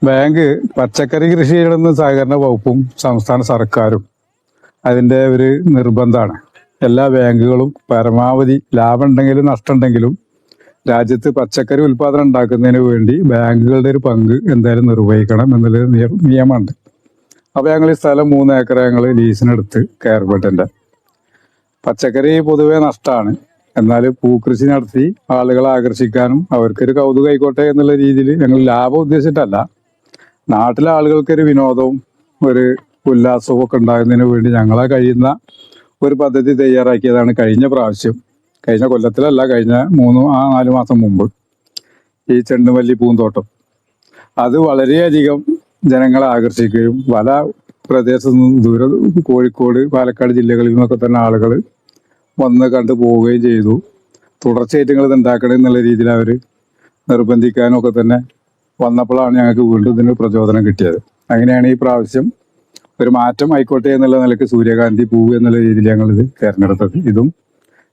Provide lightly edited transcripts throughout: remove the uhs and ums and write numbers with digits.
Bank പച്ചക്കറി കൃഷി ചെയ്യണമെന്ന് സഹകരണ വകുപ്പും സംസ്ഥാന സർക്കാരും അതിൻ്റെ ഒരു നിർബന്ധമാണ്. എല്ലാ ബാങ്കുകളും പരമാവധി ലാഭം ഉണ്ടെങ്കിലും നഷ്ടമുണ്ടെങ്കിലും രാജ്യത്ത് പച്ചക്കറി ഉൽപ്പാദനം ഉണ്ടാക്കുന്നതിന് വേണ്ടി ബാങ്കുകളുടെ ഒരു പങ്ക് എന്തായാലും നിർവഹിക്കണം എന്നുള്ള നിയമമുണ്ട്. അപ്പോൾ ഞങ്ങൾ ഈ സ്ഥലം 3 ഏക്കർ ഞങ്ങൾ ലീസിനെടുത്ത് കെയർബെഡിൻ്റെ പച്ചക്കറി പൊതുവെ നഷ്ടമാണ്. എന്നാൽ പൂക്കൃഷി നടത്തി ആളുകളെ ആകർഷിക്കാനും അവർക്കൊരു കൗതുകം ആയിക്കോട്ടെ എന്നുള്ള രീതിയിൽ ഞങ്ങൾ ലാഭം ഉദ്ദേശിച്ചിട്ടല്ല, നാട്ടിലെ ആളുകൾക്കൊരു വിനോദവും ഒരു ഉല്ലാസവും ഒക്കെ ഉണ്ടാകുന്നതിന് വേണ്ടി ഞങ്ങളെ കഴിയുന്ന ഒരു പദ്ധതി തയ്യാറാക്കിയതാണ് കഴിഞ്ഞ കൊല്ലത്തിലല്ല, കഴിഞ്ഞ 4 മാസം മുമ്പ് ഈ ചെണ്ടുമല്ലി പൂന്തോട്ടം. അത് വളരെയധികം ജനങ്ങളെ ആകർഷിക്കുകയും പല പ്രദേശത്തു നിന്നും കോഴിക്കോട് പാലക്കാട് ജില്ലകളിൽ നിന്നൊക്കെ തന്നെ ആളുകൾ വന്ന് കണ്ടു പോവുകയും ചെയ്തു. തുടർച്ചയായിട്ട് നിങ്ങൾ ഇത് ഉണ്ടാക്കണം എന്നുള്ള രീതിയിൽ അവർ നിർബന്ധിക്കാനും ഒക്കെ തന്നെ വന്നപ്പോഴാണ് ഞങ്ങൾക്ക് വീണ്ടും ഇതിന് പ്രചോദനം കിട്ടിയത്. അങ്ങനെയാണ് ഈ പ്രാവശ്യം ഒരു മാറ്റം ആയിക്കോട്ടെ എന്നുള്ള നിലയ്ക്ക് സൂര്യകാന്തി പൂവ് എന്നുള്ള രീതിയിൽ ഞങ്ങളിത് തിരഞ്ഞെടുത്തത്. ഇതും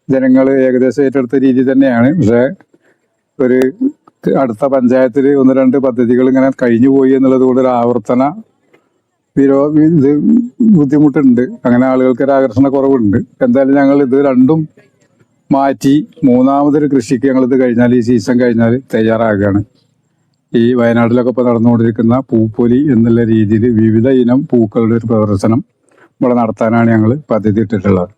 ജനങ്ങൾ ഏകദേശം ഏറ്റെടുത്ത രീതി തന്നെയാണ്. പക്ഷേ ഒരു അടുത്ത പഞ്ചായത്തിൽ 1-2 പദ്ധതികൾ ഇങ്ങനെ കഴിഞ്ഞു പോയി എന്നുള്ളത് കൊണ്ട് ഒരു ആവർത്തന ഇത് ബുദ്ധിമുട്ടുണ്ട്. അങ്ങനെ ആളുകൾക്ക് ഒരു ആകർഷണ കുറവുണ്ട്. എന്തായാലും ഞങ്ങൾ ഇത് രണ്ടും മാറ്റി 3ാമതൊരു കൃഷിക്ക് ഞങ്ങളിത് കഴിഞ്ഞാൽ ഈ സീസൺ കഴിഞ്ഞാൽ തയ്യാറാകുകയാണ്. ഈ വയനാട്ടിലൊക്കെ ഇപ്പോൾ നടന്നുകൊണ്ടിരിക്കുന്ന പൂപ്പൊലി എന്നുള്ള രീതിയിൽ വിവിധ ഇനം പൂക്കളുടെ ഒരു പ്രദർശനം ഇവിടെ നടത്താനാണ് ഞങ്ങൾ പദ്ധതി ഇട്ടിട്ടുള്ളത്.